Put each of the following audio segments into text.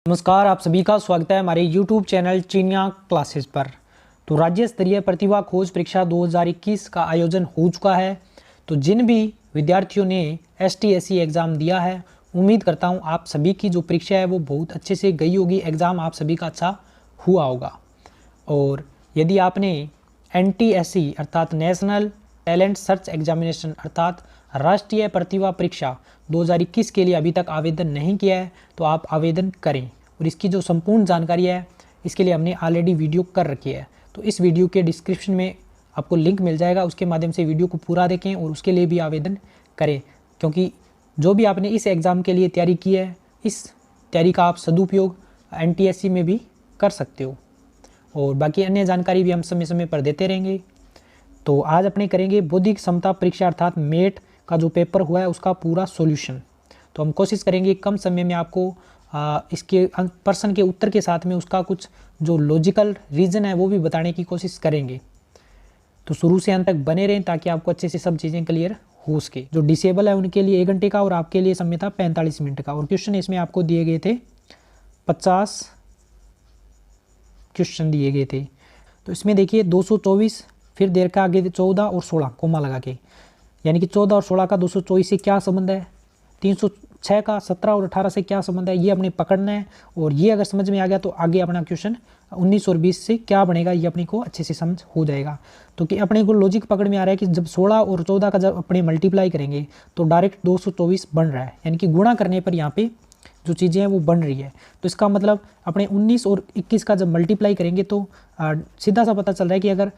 नमस्कार, आप सभी का स्वागत है हमारे YouTube चैनल चिनिया क्लासेस पर। तो राज्य स्तरीय प्रतिभा खोज परीक्षा 2021 का आयोजन हो चुका है। तो जिन भी विद्यार्थियों ने STSC एग्ज़ाम दिया है, उम्मीद करता हूं आप सभी की जो परीक्षा है वो बहुत अच्छे से गई होगी। एग्ज़ाम आप सभी का अच्छा हुआ होगा। और यदि आपने NTSC अर्थात नेशनल टैलेंट सर्च एग्जामिनेशन अर्थात राष्ट्रीय प्रतिभा परीक्षा 2021 के लिए अभी तक आवेदन नहीं किया है तो आप आवेदन करें। और इसकी जो संपूर्ण जानकारी है इसके लिए हमने ऑलरेडी वीडियो कर रखी है। तो इस वीडियो के डिस्क्रिप्शन में आपको लिंक मिल जाएगा, उसके माध्यम से वीडियो को पूरा देखें और उसके लिए भी आवेदन करें। क्योंकि जो भी आपने इस एग्ज़ाम के लिए तैयारी की है, इस तैयारी का आप सदुपयोग NTSC में भी कर सकते हो। और बाकी अन्य जानकारी भी हम समय समय पर देते रहेंगे। तो आज अपने करेंगे बौद्धिक क्षमता परीक्षा अर्थात मेट का जो पेपर हुआ है उसका पूरा सॉल्यूशन। तो हम कोशिश करेंगे कम समय में आपको इसके प्रश्न के उत्तर के साथ में उसका कुछ जो लॉजिकल रीज़न है वो भी बताने की कोशिश करेंगे। तो शुरू से अंत तक बने रहें ताकि आपको अच्छे से सब चीज़ें क्लियर हो सके। जो डिसेबल है उनके लिए 1 घंटे का और आपके लिए समय था 45 मिनट का। और क्वेश्चन इसमें आपको दिए गए थे 50 क्वेश्चन दिए गए थे। तो इसमें देखिए 224 फिर देर का आगे 14 और 16 कोमा लगा के, यानी कि 14 और 16 का 224 से क्या संबंध है, 306 का 17 और 18 से क्या संबंध है, ये अपने पकड़ना है। और ये अगर समझ में आ गया तो आगे अपना क्वेश्चन 19 और 20 से क्या बनेगा ये अपने को अच्छे से समझ हो जाएगा। तो कि अपने को लॉजिक पकड़ में आ रहा है कि जब 16 और 14 का जब अपने मल्टीप्लाई करेंगे तो डायरेक्ट 224 बन रहा है, यानी कि गुणा करने पर यहाँ पे जो चीज़ें हैं वो बन रही है। तो इसका मतलब अपने 19 और 21 का जब मल्टीप्लाई करेंगे तो सीधा सा पता चल रहा है कि अगर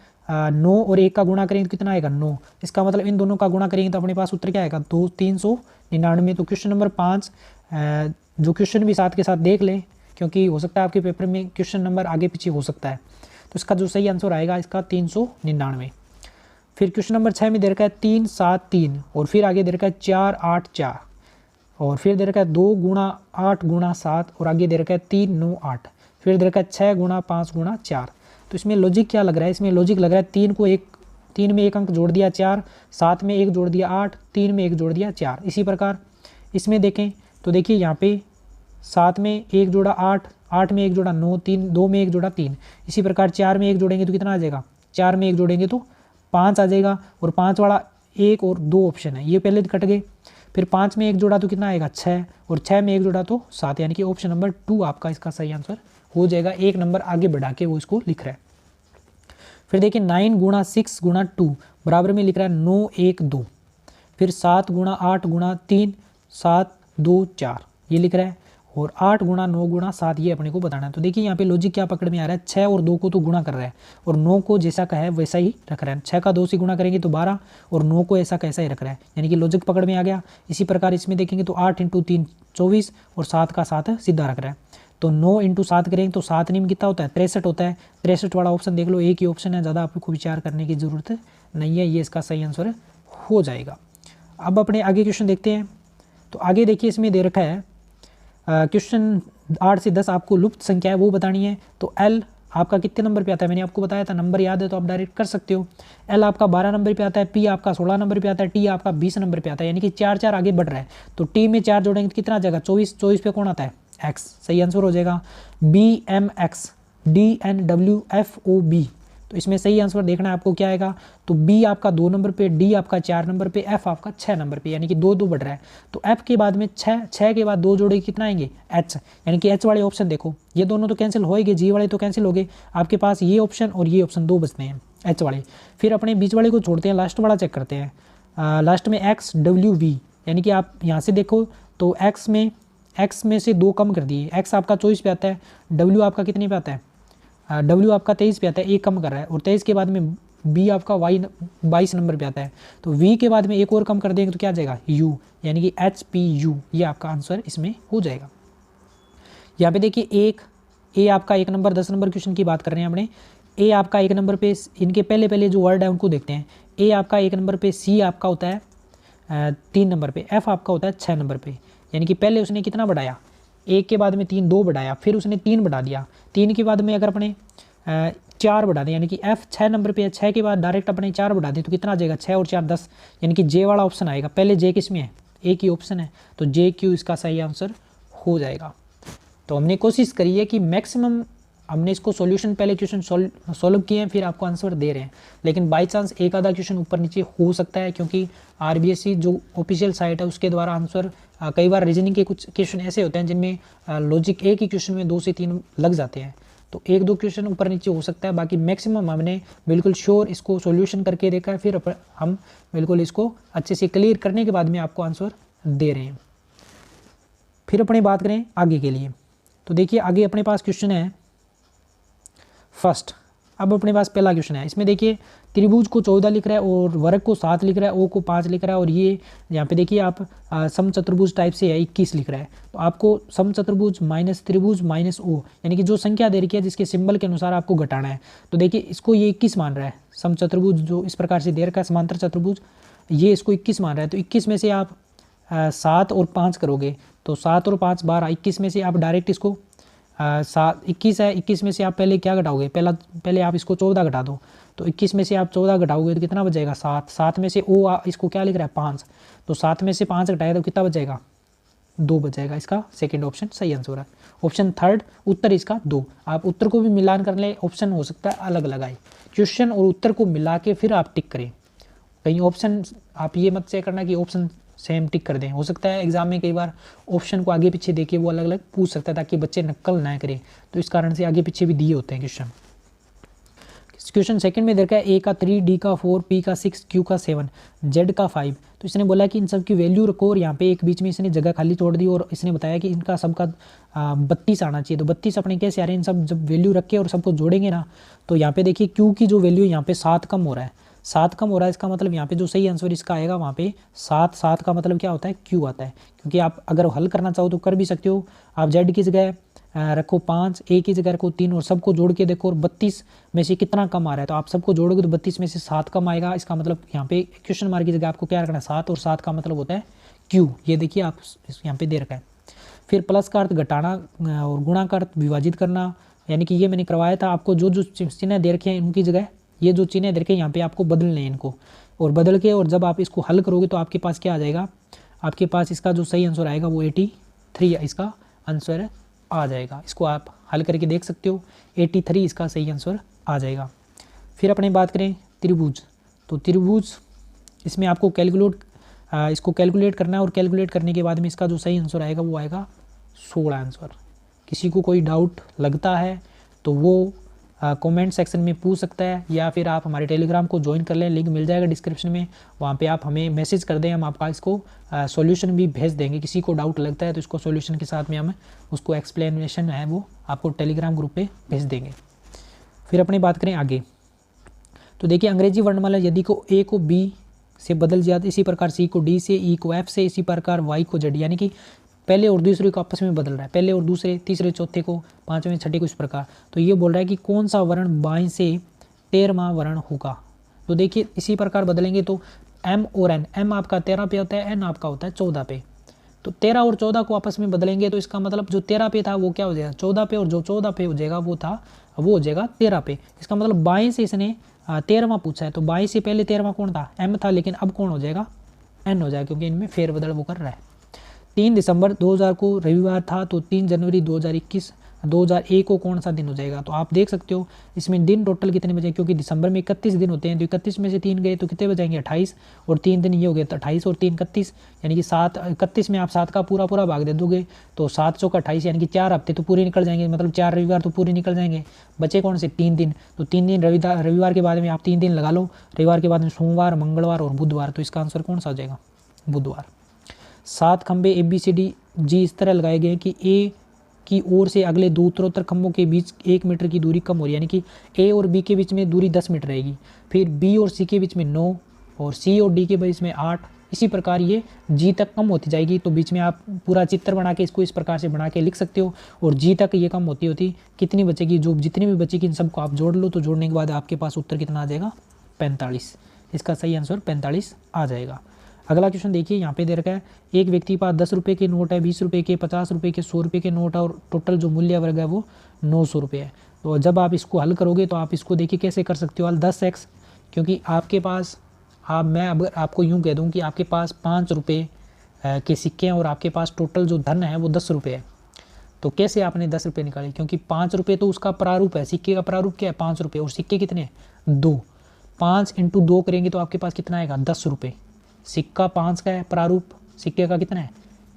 9 और 1 का गुणा करेंगे तो कितना आएगा 9। इसका मतलब इन दोनों का गुणा करेंगे तो अपने पास उत्तर क्या आएगा 399। तो क्वेश्चन नंबर 5 जो क्वेश्चन भी साथ के साथ देख लें, क्योंकि हो सकता है आपके पेपर में क्वेश्चन नंबर आगे पीछे हो सकता है। तो इसका जो सही आंसर आएगा इसका 399। फिर क्वेश्चन नंबर 6 में दे रखा है 3 7 3 और फिर आगे दे रखा है 4 8 4 और फिर दे रखा है 2 गुणा 8 गुणा 7 और आगे दे रखा है 3 9 8 फिर दे रखा है 6 गुणा 5 गुणा 4। तो इसमें लॉजिक क्या लग रहा है, इसमें लॉजिक लग रहा है 3 में एक अंक जोड़ दिया 4, 7 में एक जोड़ दिया 8, 3 में एक जोड़ दिया 4। इसी प्रकार इसमें देखें तो देखिए यहाँ पे 7 में एक जोड़ा 8, 8 में एक जोड़ा 9, 2 में एक जोड़ा 3। इसी प्रकार 4 में एक जोड़ेंगे तो कितना आ जाएगा, 4 में एक जोड़ेंगे तो 5 आ जाएगा। और 5 वाला 1 और 2 ऑप्शन है, ये पहले कट गए। फिर 5 में एक जोड़ा तो कितना आएगा 6 और 6 में एक जोड़ा तो 7, यानी कि ऑप्शन नंबर 2 आपका इसका सही आंसर हो जाएगा। 1 नंबर आगे बढ़ा के वो इसको लिख रहा है। फिर देखिए 9 गुणा 6 गुणा 2 बराबर में लिख रहा है 9 1 2। फिर 7 गुणा 8 गुणा 3 7 2 4 ये लिख रहा है। और 8 गुणा 9 गुणा 7 ये अपने को बताना है। तो देखिए यहाँ पे लॉजिक क्या पकड़ में आ रहा है, 6 और 2 को तो गुणा कर रहा है और 9 को जैसा का है वैसा ही रख रहा है। 6 का 2 से गुणा करेंगे तो 12 और 9 को ऐसा कैसा ही रख रहा है, यानी कि लॉजिक पकड़ में आ गया। इसी प्रकार इसमें देखेंगे तो 8 × 3 24 और 7 का 7 सीधा रख रहा है। तो 9 × 7 करेंगे तो 7 निम कितना होता है 63 होता है। 63 वाला ऑप्शन देख लो, एक ही ऑप्शन है, ज़्यादा आपको विचार करने की ज़रूरत नहीं है, ये इसका सही आंसर हो जाएगा। अब अपने आगे क्वेश्चन देखते हैं। तो आगे देखिए इसमें दे रखा है क्वेश्चन 8 से 10 आपको लुप्त संख्या है वो बतानी है। तो L आपका कितने नंबर पे आता है, मैंने आपको बताया था, नंबर याद है तो आप डायरेक्ट कर सकते हो। L आपका 12 नंबर पे आता है, P आपका 16 नंबर पे आता है, T आपका 20 नंबर पे आता है, यानी कि 4 4 आगे बढ़ रहा है। तो T में 4 जोड़ेंगे तो कितना आ जाएगा 24, 24 पे कौन आता है X, सही आंसर हो जाएगा। B M X D N W F O B, तो इसमें सही आंसर देखना है आपको क्या आएगा। तो B आपका 2 नंबर पे, D आपका 4 नंबर पे, F आपका 6 नंबर पे, यानी कि 2 2 बढ़ रहा है। तो F के बाद में 6 के बाद 2 जोड़े कितना आएंगे H, यानी कि H वाले ऑप्शन देखो ये दोनों तो कैंसिल होएंगे, G वाले तो कैंसिल हो गए, आपके पास ये ऑप्शन और ये ऑप्शन 2 बचते हैं H वाले। फिर अपने बीच वाले को छोड़ते हैं, लास्ट वाला चेक करते हैं। लास्ट में X W V, यानी कि आप यहाँ से देखो तो X में से 2 कम कर दिए। X आपका 24 पे आता है, W आपका कितने पे आता है, W आपका 23 पे आता है, एक कम कर रहा है। और 23 के बाद में B आपका 22 नंबर पे आता है। तो V के बाद में एक और कम कर देंगे तो क्या आ जाएगा U, यानी कि HPU, ये आपका आंसर इसमें हो जाएगा। यहाँ पे देखिए A आपका 1 नंबर 10 नंबर क्वेश्चन की बात कर रहे हैं अपने। A आपका 1 नंबर पे, इनके पहले जो वर्ड है उनको देखते हैं। A आपका 1 नंबर पे, C आपका होता है 3 नंबर पे, F आपका होता है 6 नंबर पे, यानी कि पहले उसने कितना बढ़ाया, 1 के बाद में 3 2 बढ़ाया, फिर उसने 3 बढ़ा दिया, 3 के बाद में अगर अपने 4 बढ़ा दें, यानी कि F 6 नंबर पे है, 6 के बाद डायरेक्ट अपने 4 बढ़ा दें तो कितना आ जाएगा 6 और 4 10, यानी कि J वाला ऑप्शन आएगा। पहले J किस में है, एक ही ऑप्शन है, तो JQ इसका सही आंसर हो जाएगा। तो हमने कोशिश करी है कि मैक्सिमम हमने इसको सॉल्यूशन पहले क्वेश्चन सॉल्व किए हैं, फिर आपको आंसर दे रहे हैं। लेकिन बाय चांस एक आधा क्वेश्चन ऊपर नीचे हो सकता है, क्योंकि आरबीएससी जो ऑफिशियल साइट है उसके द्वारा आंसर कई बार रीजनिंग के कुछ क्वेश्चन ऐसे होते हैं जिनमें लॉजिक एक ही क्वेश्चन में 2 से 3 लग जाते हैं, तो 1-2 क्वेश्चन ऊपर नीचे हो सकता है। बाकी मैक्सिमम हमने बिल्कुल श्योर इसको सॉल्यूशन करके देखा है, फिर हम बिल्कुल इसको अच्छे से क्लियर करने के बाद में आपको आंसर दे रहे हैं। फिर अपनी बात करें आगे के लिए, तो देखिए आगे अपने पास क्वेश्चन है फर्स्ट। अब अपने पास पहला क्वेश्चन है, इसमें देखिए त्रिभुज को 14 लिख रहा है और वर्ग को 7 लिख रहा है, ओ को 5 लिख रहा है, और ये यहाँ पे देखिए आप समचतुर्भुज टाइप से है 21 लिख रहा है। तो आपको समचतुर्भुज माइनस त्रिभुज माइनस ओ, यानी कि जो संख्या दे रखी है जिसके सिंबल के अनुसार आपको घटाना है। तो देखिए इसको ये 21 मान रहा है, समचतुर्भुज जो इस प्रकार से दे रखा है समांतर चतुर्भुज, ये इसको 21 मान रहा है। तो 21 में से आप 7 और 5 करोगे तो 7 और 5 12, 21 में से आप डायरेक्ट इसको 21 है, 21 में से आप पहले क्या घटाओगे, पहले आप इसको 14 घटा दो। तो 21 में से आप 14 घटाओगे तो कितना बचेगा 7। 7 में से ओ इसको क्या लिख रहा है 5, तो 7 में से 5 घटाया तो कितना बचेगा 2 बचेगा। इसका सेकंड ऑप्शन सही आंसर है। ऑप्शन थर्ड उत्तर इसका 2। आप उत्तर को भी मिलान कर ले, ऑप्शन हो सकता है अलग अलग आए, क्वेश्चन और उत्तर को मिला के फिर आप टिक करें। कहीं ऑप्शन आप ये मत चेक करना कि ऑप्शन सेम टिक कर दें, हो सकता है एग्जाम में कई बार ऑप्शन को आगे पीछे देके वो अलग अलग पूछ सकता है ताकि बच्चे नकल ना करें, तो इस कारण से आगे पीछे भी दिए होते हैं क्वेश्चन। क्वेश्चन सेकंड में देखा है ए का 3, डी का 4, पी का 6, क्यू का 7, जेड का 5। तो इसने बोला कि इन सब की वैल्यू रखो, और यहाँ पे एक बीच में इसने जगह खाली छोड़ दी और इसने बताया कि इनका सबका 32 आना चाहिए। तो 32 अपने कैसे आ रहे हैं, इन सब जब वैल्यू रख के और सबको जोड़ेंगे ना, तो यहाँ पे देखिए क्यू की जो वैल्यू यहाँ पे 7 कम हो रहा है, 7 कम हो रहा है, इसका मतलब यहाँ पे जो सही आंसर इसका आएगा वहाँ पे 7 का मतलब क्या होता है क्यू आता है। क्योंकि आप अगर हल करना चाहो तो कर भी सकते हो, आप जेड की जगह रखो 5, ए की जगह रखो 3 और सबको जोड़ के देखो और 32 में से कितना कम आ रहा है, तो आप सबको जोड़ोगे तो 32 में से 7 कम आएगा। इसका मतलब यहाँ पे क्वेश्चन मार्क की जगह आपको क्या रखना है 7, और 7 का मतलब होता है क्यू। ये देखिए आप यहाँ पे दे रखा है। फिर प्लस का अर्थ घटाना और गुणा का अर्थ विभाजित करना, यानी कि ये मैंने करवाया था आपको, जो जो चिन्ह दे रखे हैं उनकी जगह ये जो चिन्ह दे रखे हैं यहाँ पे आपको बदलने हैं इनको, और बदल के और जब आप इसको हल करोगे तो आपके पास क्या आ जाएगा, आपके पास इसका जो सही आंसर आएगा वो 83 इसका आंसर आ जाएगा। इसको आप हल करके देख सकते हो, 83 इसका सही आंसर आ जाएगा। फिर अपने बात करें त्रिभुज, तो त्रिभुज इसमें आपको इसको कैलकुलेट करना है, और कैलकुलेट करने के बाद में इसका जो सही आंसर आएगा वो आएगा 16 आंसर। किसी को कोई डाउट लगता है तो वो कमेंट सेक्शन में पूछ सकता है, या फिर आप हमारे टेलीग्राम को ज्वाइन कर लें, लिंक मिल जाएगा डिस्क्रिप्शन में, वहाँ पे आप हमें मैसेज कर दें, हम आपका इसको सॉल्यूशन भी भेज देंगे। किसी को डाउट लगता है तो इसको सॉल्यूशन के साथ में हम उसको एक्सप्लेनेशन है वो आपको टेलीग्राम ग्रुप पे भेज देंगे। फिर अपनी बात करें आगे, तो देखिए अंग्रेजी वर्णमाला यदि को ए को बी से बदल जाए, इसी प्रकार सी को डी से, ई को एफ से, इसी प्रकार वाई को जेड, यानी कि पहले और दूसरे को आपस में बदल रहा है, पहले और दूसरे, तीसरे चौथे को, पांचवें छठे को, इस प्रकार। तो ये बोल रहा है कि कौन सा वर्ण बाएं से 13वां वर्ण होगा। तो देखिए इसी प्रकार बदलेंगे तो एम और एन, एम आपका 13 पे होता है, एन आपका होता है 14 पे। तो 13 और 14 को आपस में बदलेंगे तो इसका मतलब जो 13 पे था वो क्या हो जाएगा 14 पे, और जो 14 पे हो जाएगा वो हो जाएगा 13 पे। इसका मतलब बाएं से इसने 13वां पूछा है, तो बाएं से पहले 13वां कौन था, एम था, लेकिन अब कौन हो जाएगा, एन हो जाएगा, क्योंकि इनमें फेरबदल वो कर रहा है। 3 दिसंबर 2000 को रविवार था, तो 3 जनवरी 2001 को कौन सा दिन हो जाएगा। तो आप देख सकते हो इसमें दिन टोटल कितने बचे, क्योंकि दिसंबर में 31 दिन होते हैं, तो 31 में से 3 गए तो कितने बचेंगे 28, और 3 दिन ये हो गए तो 28 और 3 31, यानी कि 31 में आप 7 का पूरा भाग दे दोगे तो 7 चौका 28, यानी कि 4 हफ्ते तो पूरे निकल जाएंगे, मतलब 4 रविवार तो पूरे निकल जाएंगे। बचे कौन से 3 दिन, तो 3 दिन रविवार के बाद में आप 3 दिन लगा लो, रविवार के बाद में सोमवार, मंगलवार और बुधवार, तो इसका आंसर कौन सा हो जाएगा बुधवार। 7 खंबे ABCD जी इस तरह लगाए गए कि ए की ओर से अगले 2 उत्तरोत्तर खंभों के बीच 1 मीटर की दूरी कम हो रही है, यानी कि ए और बी के बीच में दूरी 10 मीटर रहेगी, फिर बी और सी के बीच में 9, और सी और डी के बीच में 8, इसी प्रकार ये जी तक कम होती जाएगी। तो बीच में आप पूरा चित्र बना के इसको इस प्रकार से बना के लिख सकते हो, और जी तक ये कम होती कितनी बचेगी, जो जितनी भी बचेगी इन सबको आप जोड़ लो, तो जोड़ने के बाद आपके पास उत्तर कितना आ जाएगा 45। इसका सही आंसर 45 आ जाएगा। अगला क्वेश्चन देखिए, यहाँ पे दे रखा है एक व्यक्ति के पास 10 रुपये के नोट है, 20 रुपये के, 50 रुपये के, 100 रुपये के नोट है, और टोटल जो मूल्य वर्ग है वो 900 रुपये है। तो जब आप इसको हल करोगे तो आप इसको देखिए कैसे कर सकते हो, 10x, क्योंकि आपके पास मैं अगर आपको यूँ कह दूँ कि आपके पास 5 रुपये के सिक्के हैं और आपके पास टोटल जो धन है वो 10 रुपये है, तो कैसे आपने 10 रुपये निकाले, क्योंकि 5 रुपये तो उसका प्रारूप है, सिक्के का प्रारूप क्या है 5 रुपये, और सिक्के कितने हैं 2, 5 × 2 करेंगे तो आपके पास कितना आएगा 10 रुपये। सिक्का 5 का है प्रारूप, सिक्के का कितना है,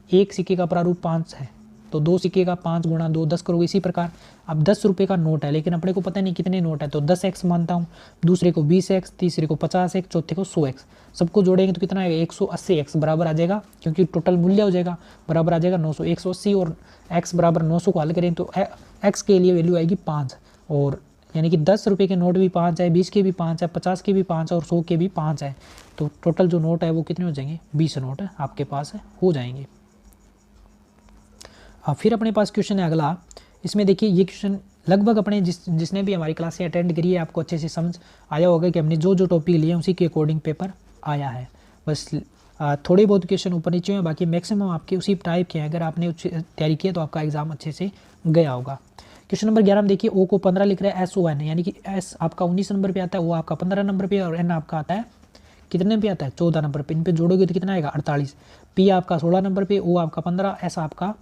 एक सिक्के का प्रारूप 5 है, तो 2 सिक्के का 5 × 2 10 करोगे। इसी प्रकार अब 10 रुपये का नोट है, लेकिन अपने को पता नहीं कितने नोट है, तो 10x मानता हूँ, दूसरे को 20x, तीसरे को 50x, चौथे को 100x, सबको जोड़ेंगे तो कितना आएगा 180x बराबर आ जाएगा, क्योंकि टोटल मूल्य हो जाएगा बराबर आ जाएगा 900। 180 और x बराबर 900 को हल करें तो x के लिए वैल्यू आएगी 5, और यानी कि 10 रुपये के नोट भी 5 है, 20 के भी 5 है, 50 के भी 5 है और 100 के भी 5 है, तो टोटल जो नोट है वो कितने हो जाएंगे 20 नोट आपके पास हो जाएंगे। फिर अपने पास क्वेश्चन है अगला, इसमें देखिए ये क्वेश्चन लगभग अपने जिसने भी हमारी क्लास से अटेंड करी है आपको अच्छे से समझ आया होगा कि हमने जो जो टॉपिक लिए उसी के अकॉर्डिंग पेपर आया है। बस थोड़े बहुत क्वेश्चन ऊपर नीचे हैं, बाकी मैक्सिमम आपके उसी टाइप के हैं। अगर आपने तैयारी की है तो आपका एग्जाम अच्छे से गया होगा। क्वेश्चन नंबर 11 में देखिए ओ को 15 लिख रहा है, एस ओ एन, यानी कि एस आपका 19 नंबर पे आता है, वो आपका 15 नंबर पे, और एन आपका आता है कितने पे आता है 14 नंबर पे। इन पे जोड़ोगे तो कितना आएगा 48। पी आपका 16 नंबर पे, ओ आपका 15, एस आपका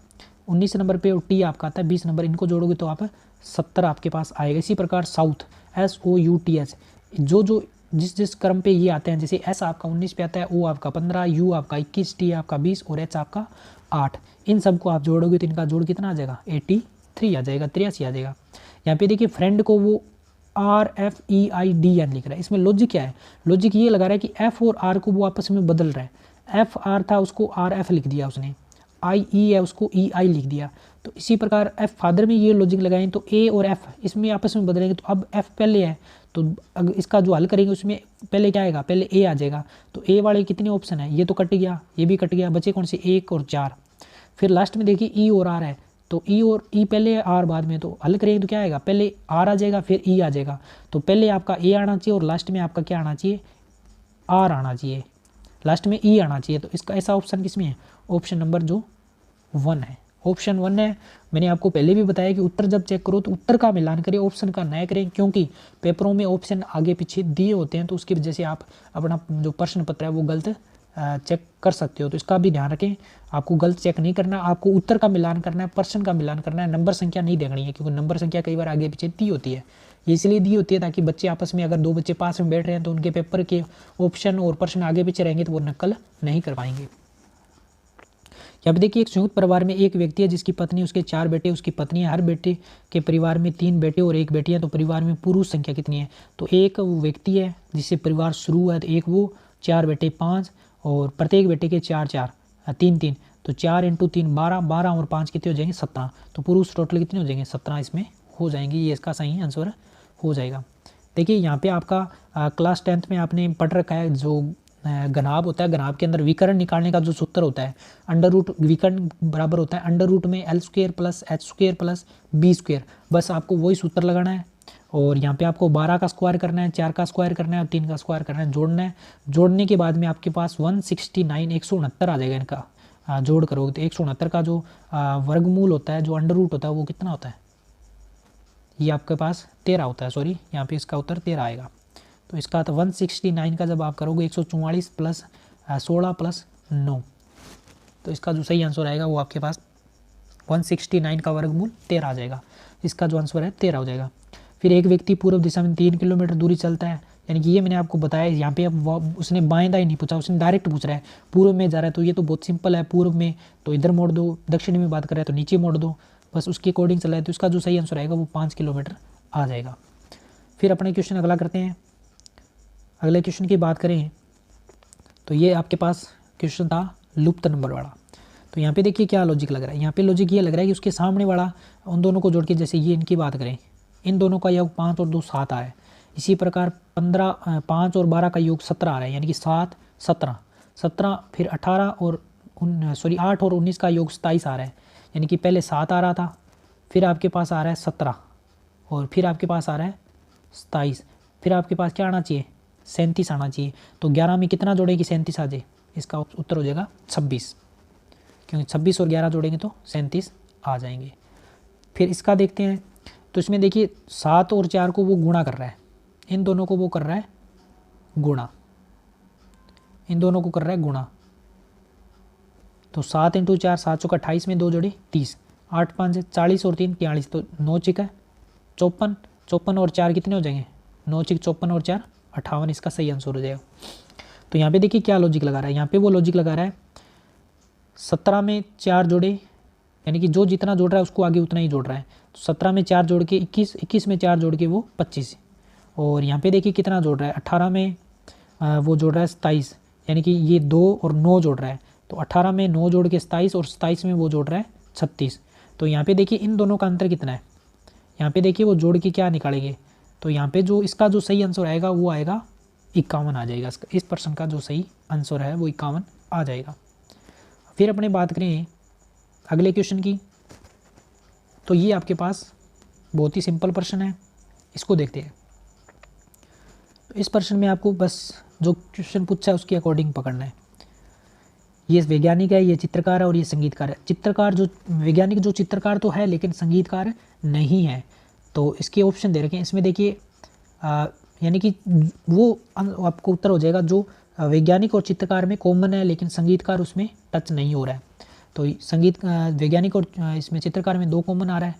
19 नंबर पे और टी आपका आता है 20 नंबर। इनको जोड़ोगे तो आप 70 आपके पास आएगा। इसी प्रकार साउथ SOUTH जो जिस क्रम पे ये आते हैं, जैसे एस आपका 19 पे आता है, ओ आपका 15, यू आपका 21, टी आपका 20 और एच आपका 8। इन सबको आप जोड़ोगे तो इनका जोड़ कितना आ जाएगा 83 आ जाएगा, 83 आ जाएगा। यहाँ पे देखिए फ्रेंड को वो RFEIDN लिख रहा है। इसमें लॉजिक क्या है, लॉजिक ये लगा रहा है कि F और R को वो आपस में बदल रहा है। FR था उसको RF लिख दिया उसने, IE है उसको EI लिख दिया। तो इसी प्रकार F फादर में ये लॉजिक लगाएं तो A और F इसमें आपस में बदलेंगे, तो अब F पहले है तो अगर इसका जो हल करेंगे उसमें पहले क्या आएगा, पहले A आ जाएगा। तो A वाले कितने ऑप्शन है, ये तो कट गया, ये भी कट गया, बचे कौन से 1 और 4। फिर लास्ट में देखिए E और R है, तो E और E पहले है R बाद में, तो हल करेंगे तो क्या आएगा, पहले R आ जाएगा फिर E आ जाएगा। तो पहले आपका A आना चाहिए और लास्ट में आपका क्या आना चाहिए R आना चाहिए, लास्ट में E आना चाहिए। तो इसका ऐसा ऑप्शन किसमें है, ऑप्शन नंबर जो 1 है, ऑप्शन 1 है। मैंने आपको पहले भी बताया कि उत्तर जब चेक करो तो उत्तर का मिलान करें, ऑप्शन का न करें, क्योंकि पेपरों में ऑप्शन आगे पीछे दिए होते हैं, तो उसकी वजह से आप अपना जो प्रश्न पत्र है वो गलत चेक कर सकते हो। तो इसका भी ध्यान रखें, आपको गलत चेक नहीं करना, आपको उत्तर का मिलान करना है, प्रश्न का मिलान करना है, नंबर संख्या नहीं देखनी है, क्योंकि नंबर संख्या कई बार आगे पीछे दी होती है। ये इसलिए दी होती है ताकि बच्चे आपस में, अगर 2 बच्चे पास में बैठ रहे हैं तो उनके पेपर के ऑप्शन और प्रश्न आगे पीछे रहेंगे तो वो नकल नहीं कर पाएंगे। यहाँ पे देखिए एक संयुक्त परिवार में एक व्यक्ति है जिसकी पत्नी, उसके 4 बेटे, उसकी पत्नी है। हर बेटे के परिवार में 3 बेटे और 1 बेटी है। तो परिवार में पुरुष संख्या कितनी है, तो एक वो व्यक्ति है जिससे परिवार शुरू है, तो एक वो, 4 बेटे 5 और प्रत्येक बेटे के 4 4 3 3, तो 4 × 3 12, 12 और 5 कितने हो जाएंगे 17। तो पुरुष टोटल कितने हो जाएंगे 17 इसमें हो जाएंगे। ये इसका सही आंसर हो जाएगा। देखिए यहाँ पे आपका क्लास 10th में आपने पढ़ रखा है जो घनाभ होता है, घनाभ के अंदर विकर्ण निकालने का जो सूत्र होता है, अंडर रूट विकर्ण बराबर होता है अंडर रूट में L² + H² + B²। बस आपको वही सूत्र लगाना है, और यहाँ पे आपको 12 का स्क्वायर करना है, 4 का स्क्वायर करना है और 3 का स्क्वायर करना है, जोड़ना है। जोड़ने के बाद में आपके पास 169 169 आ जाएगा। इनका जोड़ करोगे तो 169 का जो वर्गमूल होता है, जो अंडर रूट होता है, वो कितना होता है, ये आपके पास 13 होता है। सॉरी, यहाँ पे इसका उत्तर 13 आएगा। तो इसका तो 169 का जब आप करोगे 144 + 16 + 9, तो इसका जो सही आंसर आएगा वो आपके पास 169 का वर्गमूल 13 आ जाएगा। इसका जो आंसर है 13 हो जाएगा। फिर एक व्यक्ति पूर्व दिशा में 3 किलोमीटर दूरी चलता है, यानी कि ये मैंने आपको बताया। यहाँ पे अब उसने बाएं दाएं नहीं पूछा, उसने डायरेक्ट पूछ रहा है पूर्व में जा रहा है, तो ये तो बहुत सिंपल है, पूर्व में तो इधर मोड़ दो, दक्षिण में बात कर रहा है तो नीचे मोड़ दो, बस उसके अकॉर्डिंग चल रहा है। तो इसका जो सही आंसर आएगा वो 5 किलोमीटर आ जाएगा। फिर अपने क्वेश्चन अगला करते हैं। अगले क्वेश्चन की बात करें तो ये आपके पास क्वेश्चन था लुप्त नंबर वाला। तो यहाँ पे देखिए क्या लॉजिक लग रहा है, यहाँ पे लॉजिक ये लग रहा है कि उसके सामने वाला उन दोनों को जोड़ के, जैसे ये इनकी बात करें, इन दोनों का योग 5 और 2 7 आ रहा है। इसी प्रकार 5 और 12 का योग 17 आ रहा है, यानी कि 7 17 17, फिर 8 और 19 का योग 27 आ रहा है, यानी कि पहले 7 आ रहा था, फिर आपके पास आ रहा है 17 और फिर आपके पास आ रहा है 27, फिर आपके पास क्या आना चाहिए 37 आना चाहिए। तो 11 में कितना जोड़ेगी 37 आ जाए, इसका उत्तर हो जाएगा 26, क्योंकि 26 और 11 जोड़ेंगे तो 37 आ जाएंगे। फिर इसका देखते हैं, तो इसमें देखिए 7 और 4 को वो गुणा कर रहा है, इन दोनों को वो कर रहा है गुणा, इन दोनों को कर रहा है गुणा। तो 7 × 4 7 × 28 में 2 जोड़े 30, 8 5 40 और 3 43, तो 9 चिक है 54, 54 और 4 कितने हो जाएंगे, 9 चिक 54 और 4 58, इसका सही आंसर हो जाएगा। तो यहाँ पे देखिए क्या लॉजिक लगा रहा है, यहाँ पे वो लॉजिक लगा रहा है 17 में 4 जोड़े, यानी कि जो जितना जोड़ रहा है उसको आगे उतना ही जोड़ रहा है। तो 17 में 4 जोड़ के 21, 21 में 4 जोड़ के वो 25, और यहाँ पे देखिए कितना जोड़ रहा है 18 में वो जोड़ रहा है 27, यानी कि ये 2 और 9 जोड़ रहा है। तो 18 में 9 जोड़ के 27 और 27 में वो जोड़ रहा है 36। तो यहाँ पे देखिए इन दोनों का अंतर कितना है, यहाँ पे देखिए वो जोड़ के क्या निकालेंगे, तो यहाँ पे जो इसका जो सही आंसर आएगा वो आएगा 51 आ जाएगा। इस प्रश्न का जो सही आंसर है वो 51 आ जाएगा। फिर अपने बात करें अगले क्वेश्चन की, तो ये आपके पास बहुत ही सिंपल प्रश्न है, इसको देखते हैं। तो इस प्रश्न में आपको बस जो क्वेश्चन पूछा है उसके अकॉर्डिंग पकड़ना है। ये वैज्ञानिक है, ये चित्रकार है और ये संगीतकार है। चित्रकार जो वैज्ञानिक जो चित्रकार तो है लेकिन संगीतकार नहीं है, तो इसके ऑप्शन दे रखे हैं। इसमें देखिए यानी कि वो आपको उत्तर हो जाएगा जो वैज्ञानिक और चित्रकार में कॉमन है लेकिन संगीतकार उसमें टच नहीं हो रहा है। तो संगीत वैज्ञानिक और इसमें चित्रकार में 2 कॉमन आ रहा है,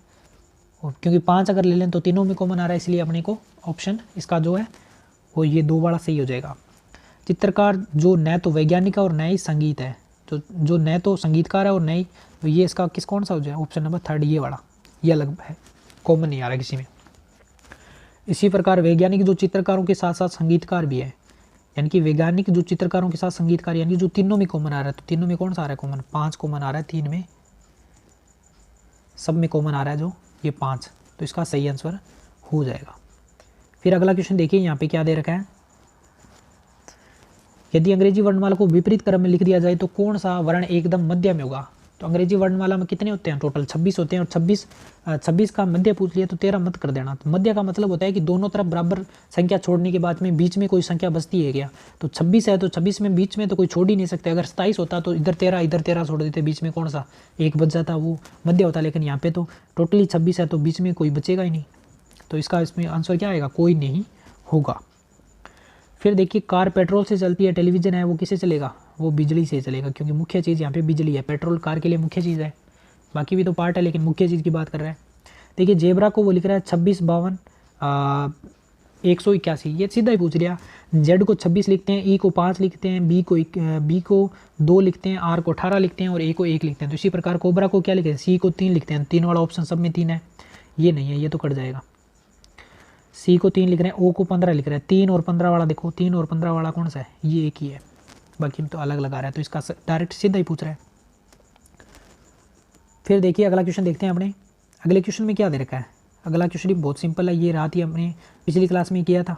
और क्योंकि 5 अगर ले लें तो तीनों में कॉमन आ रहा है, इसलिए अपने को ऑप्शन इसका जो है वो ये 2 वाला सही हो जाएगा। चित्रकार जो न तो वैज्ञानिक है और न ही संगीत है, जो न तो संगीतकार है और न ही, तो ये इसका कौन सा हो जाएगा, ऑप्शन नंबर 3 ये वाला, ये अलग है, कॉमन नहीं आ रहा किसी में। इसी प्रकार वैज्ञानिक जो चित्रकारों के साथ साथ संगीतकार भी है, यानी कि वैज्ञानिक जो चित्रकारों के साथ संगीतकार, यानी जो तीनों में कॉमन आ रहा है। तो तीनों में कौन सा आ रहा है कॉमन, 5 कॉमन आ रहा है, 3 में सब में कॉमन आ रहा है जो ये 5, तो इसका सही आंसर हो जाएगा। फिर अगला क्वेश्चन देखिए, यहाँ पे क्या दे रखा है, यदि अंग्रेजी वर्णमाला को विपरीत क्रम में लिख दिया जाए तो कौन सा वर्ण एकदम मध्य में होगा। तो अंग्रेजी वर्णमाला में कितने होते हैं, टोटल 26 होते हैं, और 26 का मध्य पूछ लिया तो 13 मत कर देना। तो मध्य का मतलब होता है कि दोनों तरफ बराबर संख्या छोड़ने के बाद में बीच में कोई संख्या बचती है क्या। तो 26 है तो 26 में बीच में तो कोई छोड़ ही नहीं सकते। अगर 27 होता तो इधर 13 छोड़ देते, बीच में कौन सा एक बच जाता, वो मध्य होता। लेकिन यहाँ पे तो टोटली 26 है तो बीच में कोई बचेगा ही नहीं, तो इसका इसमें आंसर क्या आएगा, कोई नहीं होगा। फिर देखिए कार पेट्रोल से चलती है, टेलीविज़न है वो किससे चलेगा, वो बिजली से चलेगा, क्योंकि मुख्य चीज़ यहाँ पे बिजली है। पेट्रोल कार के लिए मुख्य चीज़ है, बाकी भी तो पार्ट है लेकिन मुख्य चीज़ की बात कर रहा है। देखिए जेबरा को वो लिख रहा है 26 52 181, ये सीधा ही पूछ लिया। जेड को 26 लिखते हैं, ई को 5 लिखते हैं, बी को 2 लिखते हैं, आर को 18 लिखते हैं और ए को 1 लिखते हैं। तो इसी प्रकार कोबरा को क्या लिखते हैं, सी को 3 लिखते हैं। 3 वाला ऑप्शन सब में 3 है, ये नहीं है, ये तो कट जाएगा। सी को 3 लिख रहे हैं, ओ को 15 लिख रहे हैं। 3 और 15 वाला देखो, 3 और 15 वाला कौन सा है, ये एक ही है, बाकी तो अलग लगा रहा है, तो इसका डायरेक्ट सीधा ही पूछ रहा है। फिर देखिए अगला क्वेश्चन देखते हैं अपने। अगले क्वेश्चन में क्या दे रखा है, अगला क्वेश्चन भी बहुत सिंपल है, ये रात ही हमने पिछली क्लास में किया था।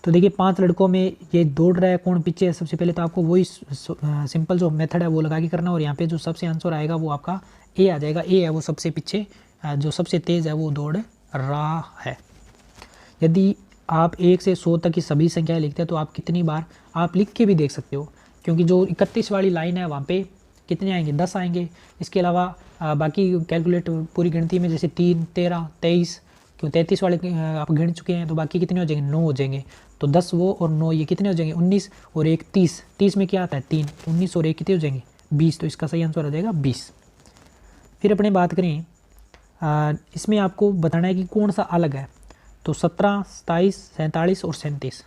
तो देखिए 5 लड़कों में ये दौड़ रहा है, कौन पीछे है। सबसे पहले तो आपको वही सिंपल जो मेथड है वो लगा के करना, और यहाँ पे जो सबसे आंसर आएगा वो आपका ए आ जाएगा। ए है वो सबसे पीछे, जो सबसे तेज़ है वो दौड़ रहा है। यदि आप 1 से 100 तक की सभी संख्याएं लिखते हैं तो आप कितनी बार आप लिख के भी देख सकते हो, क्योंकि जो 31 वाली लाइन है वहाँ पे कितने आएंगे, 10 आएंगे। इसके अलावा बाकी कैलकुलेट पूरी गिनती में जैसे 3 13 23, क्यों 33 वाले आप गिन चुके हैं, तो बाकी कितने हो जाएंगे, 9 हो जाएंगे। तो 10 वो और 9 ये कितने हो जाएंगे, 19 और 1 30। 30 में क्या आता है 3, 19 और 1 कितने हो जाएंगे 20, तो इसका सही आंसर हो जाएगा 20। फिर अपने बात करें इसमें आपको बताना है कि कौन सा अलग है। तो 17 27 47 और 37।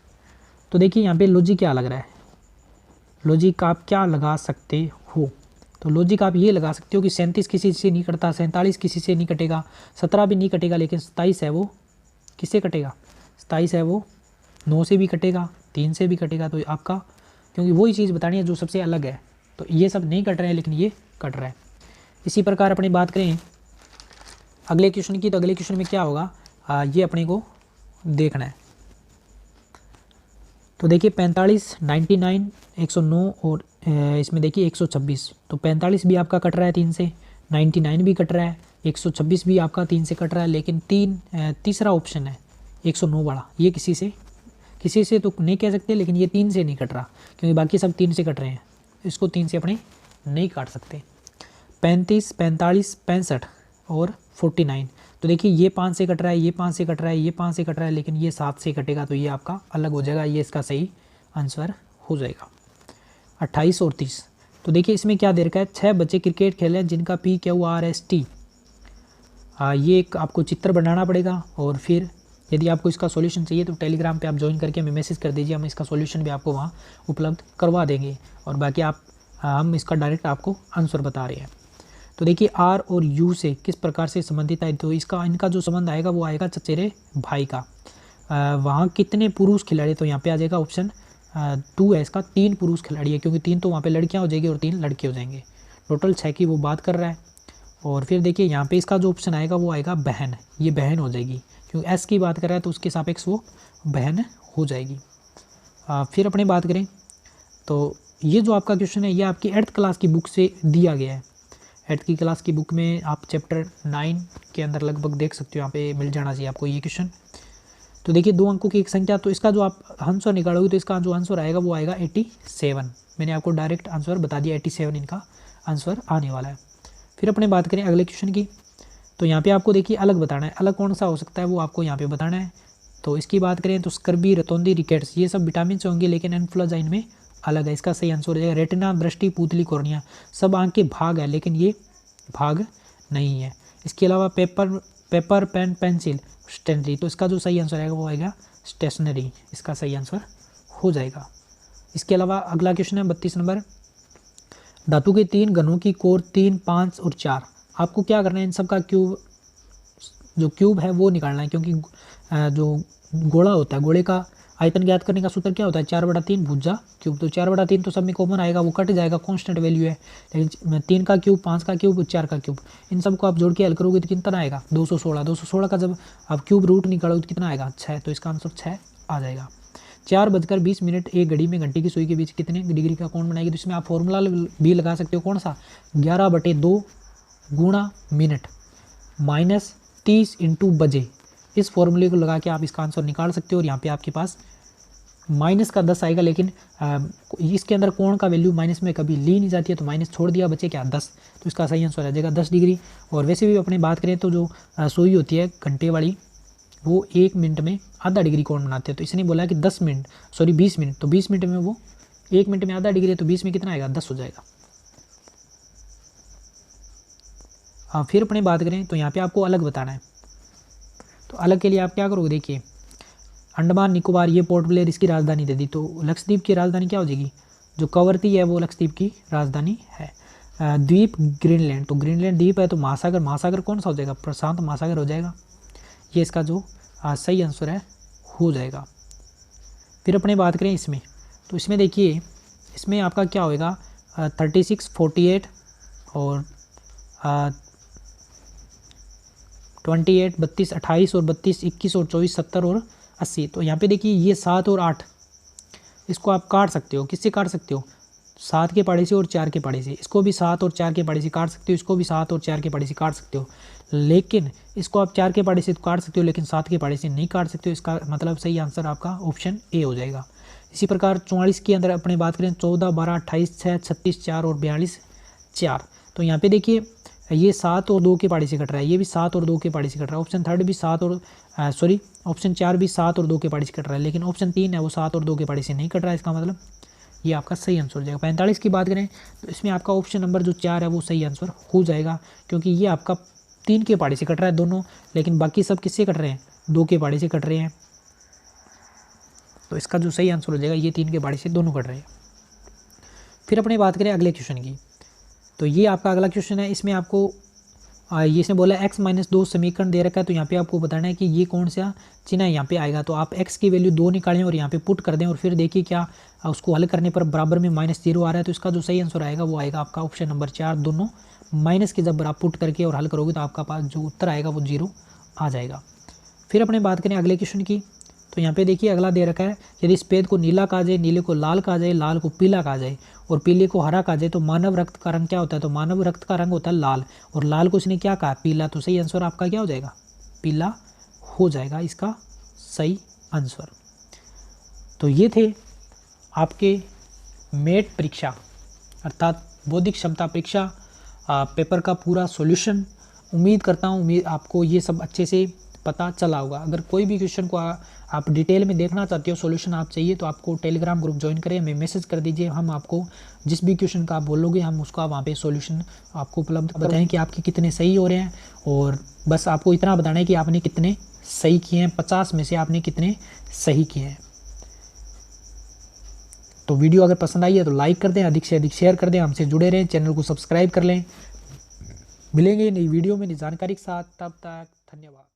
तो देखिए यहाँ पे लॉजिक क्या लग रहा है, लॉजिक आप क्या लगा सकते हो। तो लॉजिक आप ये लगा सकते हो कि 37 किसी से नहीं कटता, 47 किसी से नहीं कटेगा, 17 भी नहीं कटेगा, लेकिन 27 है वो किससे कटेगा, 27 है वो 9 से भी कटेगा, 3 से भी कटेगा। तो आपका क्योंकि वही चीज़ बतानी है जो सबसे अलग है, तो ये सब नहीं कट रहे हैं लेकिन ये कट रहा है। इसी प्रकार अपनी बात करें अगले क्वेश्चन की, तो अगले क्वेश्चन में क्या होगा ये अपने को देखना है। तो देखिए 45 99 109 और इसमें देखिए 126। तो 45 भी आपका कट रहा है 3 से, 99 भी कट रहा है, 126 भी आपका 3 से कट रहा है, लेकिन तीसरा ऑप्शन है 109 वाला, ये किसी से तो नहीं कह सकते, लेकिन ये 3 से नहीं कट रहा, क्योंकि बाकी सब 3 से कट रहे हैं, इसको 3 से अपने नहीं काट सकते। 35 45 65 और 49। तो देखिए ये 5 से कट रहा है, ये 5 से कट रहा है, ये 5 से कट रहा है, लेकिन ये 7 से कटेगा, तो ये आपका अलग हो जाएगा, ये इसका सही आंसर हो जाएगा। 28 और 30। तो देखिए इसमें क्या दे रखा है, 6 बच्चे क्रिकेट खेल रहे हैं जिनका PQRST। ये एक आपको चित्र बनाना पड़ेगा और फिर यदि आपको इसका सॉल्यूशन चाहिए तो टेलीग्राम पे आप ज्वाइन करके हमें मैसेज कर दीजिए, हम इसका सॉल्यूशन भी आपको वहाँ उपलब्ध करवा देंगे। और बाकी हम इसका डायरेक्ट आपको आंसर बता रहे हैं। तो देखिए R और U से किस प्रकार से संबंधित है, तो इनका जो संबंध आएगा वो आएगा चचेरे भाई का। वहाँ कितने पुरुष खिलाड़ी, तो यहाँ पे आ जाएगा ऑप्शन 2 है इसका, 3 पुरुष खिलाड़ी है, क्योंकि 3 तो वहाँ पे लड़कियाँ हो जाएगी और 3 लड़के हो जाएंगे। टोटल 6 की वो बात कर रहा है। और फिर देखिए यहाँ पे इसका जो ऑप्शन आएगा वो आएगा बहन, ये बहन हो जाएगी, क्योंकि S की बात कर रहा है तो उसके सापेक्ष वो बहन हो जाएगी। फिर अपने बात करें तो ये जो आपका क्वेश्चन है ये आपकी 8th क्लास की बुक से दिया गया है। 8th की क्लास की बुक में आप चैप्टर 9 के अंदर लगभग देख सकते हो, यहाँ पे मिल जाना चाहिए आपको ये क्वेश्चन। तो देखिए 2 अंकों की एक संख्या, तो इसका जो आप आंसर निकालोगे तो इसका जो आंसर आएगा वो आएगा 87। मैंने आपको डायरेक्ट आंसर बता दिया, 87 इनका आंसर आने वाला है। फिर अपने बात करें अगले क्वेश्चन की, तो यहाँ पे आपको देखिए अलग बताना है, अलग कौन सा हो सकता है वो आपको यहाँ पे बताना है। तो इसकी बात करें तो स्कर्बी, रतौंधी, रिकेट्स ये सब विटामिन से होंगे, लेकिन इन्फ्लुएंजा इनमें अलग है। इसका सही आंसर हो जाएगा रेटिना, दृष्टि, पुतली, कॉर्निया, सब आंख के भाग है लेकिन ये भाग नहीं है। इसके अलावा पेपर, पेन, पेंसिल, स्टेशनरी, तो इसका जो सही आंसर आएगा वो आएगा स्टेशनरी, इसका सही आंसर हो जाएगा। इसके अलावा अगला क्वेश्चन है 32 नंबर, धातु के 3 घनों की कोर 3, 5 और 4, आपको क्या करना है, इन सब का क्यूब, जो क्यूब है वो निकालना है, क्योंकि जो गोला होता है, गोले का आयतन ज्ञात करने का सूत्र क्या होता है, 4/3 भुजा क्यूब। तो 4/3 तो सब में कॉमन आएगा, वो कट जाएगा, कांस्टेंट वैल्यू है, लेकिन 3 का क्यूब, 5 का क्यूब, 4 का क्यूब, इन सबको आप जोड़ के हल करोगे तो कितना आएगा, 216। 216 का जब आप क्यूब रूट निकालोगे तो कितना आएगा, 6, तो इसका आंसर 6 आ जाएगा। 4:20 एक घड़ी में घंटे की सुई के बीच कितने डिग्री का कोण बनाएगी, तो इसमें आप फॉर्मूला भी लगा सकते हो, कौन सा, 11/2 गुणा मिनट माइनस 30 × बजे, इस फॉर्मूले को लगा के आप इसका आंसर निकाल सकते हो। और यहाँ पे आपके पास माइनस का 10 आएगा, लेकिन इसके अंदर कोण का वैल्यू माइनस में कभी ली नहीं जाती है, तो माइनस छोड़ दिया, बचे क्या, 10, तो इसका सही आंसर आ जाएगा 10 डिग्री। और वैसे भी अपने बात करें तो जो सुई होती है घंटे वाली, वो 1 मिनट में आधा डिग्री कोण बनाते हैं, तो इसने बोला कि 20 मिनट, तो 20 मिनट में वो 1 मिनट में आधा डिग्री है, तो 20 में कितना आएगा, 10 हो जाएगा। हाँ, फिर अपने बात करें तो यहाँ पे आपको अलग बताना है, तो अलग के लिए आप क्या करोगे, देखिए अंडमान निकोबार ये पोर्ट ब्लेयर इसकी राजधानी दे दी, तो लक्षद्वीप की राजधानी क्या हो जाएगी, जो कवरती है वो लक्षद्वीप की राजधानी है। द्वीप ग्रीनलैंड, तो ग्रीनलैंड द्वीप है, तो महासागर कौन सा हो जाएगा, प्रशांत महासागर हो जाएगा, ये इसका जो सही आंसर है हो जाएगा। फिर अपने बात करें इसमें, तो इसमें देखिए इसमें आपका क्या होएगा, 36, 48 और 28, 32, 28 और 32, 21 और 24, 70 और 80। तो यहाँ पे देखिए ये 7 और 8, इसको आप काट सकते हो, किससे काट सकते हो, 7 के पाड़े से और 4 के पाड़े से, इसको भी 7 और 4 के पाड़े से काट सकते हो, इसको भी 7 और 4 के पाड़े से काट सकते हो, लेकिन इसको आप 4 के पाड़े से काट सकते हो, लेकिन 7 के पाड़े से नहीं काट सकते हो। इसका मतलब सही आंसर आपका ऑप्शन ए हो जाएगा। इसी प्रकार 44 के अंदर अपने बात करें 14, 12, 28, 6, 36, 4 और 42, 4। तो यहाँ पे देखिए ये 7 और 2 के पाड़े से कट रहा है, ये भी 7 और 2 के पाड़े से कट रहा है, ऑप्शन 3 भी 7 और ऑप्शन 4 भी 7 और 2 के पाड़े से कट रहा है, लेकिन ऑप्शन 3 है वो 7 और 2 के पाड़े से नहीं कट रहा है। इसका मतलब ये आपका सही आंसर हो जाएगा। 45 की बात करें तो इसमें आपका ऑप्शन नंबर जो 4 है वो सही आंसर हो जाएगा, क्योंकि ये आपका 3 के पाड़े से कट रहा है दोनों, लेकिन बाकी सब किससे कट रहे हैं, 2 के पाड़े से कट रहे हैं, तो इसका जो सही आंसर हो जाएगा ये 3 के पाड़े से दोनों कट रहे हैं। फिर अपने बात करें अगले क्वेश्चन की, तो ये आपका अगला क्वेश्चन है, इसमें आपको ये इसने बोला x-2 समीकरण दे रखा है, तो यहाँ पे आपको बताना है कि ये कौन सा चिन्ह यहाँ पे आएगा। तो आप x की वैल्यू 2 निकालें और यहाँ पे पुट कर दें, और फिर देखिए क्या उसको हल करने पर बराबर में -0 आ रहा है, तो इसका जो सही आंसर आएगा वो आएगा आपका ऑप्शन नंबर 4। दोनों माइनस के जब आप पुट करके और हल करोगे तो आपका पास जो उत्तर आएगा वो 0 आ जाएगा। फिर अपने बात करें अगले क्वेश्चन की, तो यहाँ पे देखिए अगला दे रखा है, यदि सफ़ेद को नीला कहा जाए, नीले को लाल कहा जाए, लाल को पीला कहा जाए और पीले को हरा कहा जाए, तो मानव रक्त का रंग क्या होता है, तो मानव रक्त का रंग होता है लाल, और लाल को इसने क्या कहा, पीला, तो सही आंसर आपका क्या हो जाएगा, पीला हो जाएगा इसका सही आंसर। तो ये थे आपके मेट परीक्षा अर्थात बौद्धिक क्षमता परीक्षा पेपर का पूरा सॉल्यूशन। उम्मीद करता हूँ आपको ये सब अच्छे से पता चला होगा। अगर कोई भी क्वेश्चन को आप डिटेल में देखना चाहते हो, सॉल्यूशन आप चाहिए, तो आपको टेलीग्राम ग्रुप ज्वाइन करें, हमें मैसेज कर दीजिए, हम आपको जिस भी क्वेश्चन का आप बोलोगे हम उसका वहाँ पे सॉल्यूशन आपको उपलब्ध बताएं कि आपके कितने सही हो रहे हैं। और बस आपको इतना बताना है कि आपने कितने सही किए हैं, 50 में से आपने कितने सही किए हैं। तो वीडियो अगर पसंद आई है तो लाइक कर दें, अधिक से अधिक शेयर कर दें, हमसे जुड़े रहें, चैनल को सब्सक्राइब कर लें। मिलेंगे नई वीडियो में नई जानकारी के साथ, तब तक धन्यवाद।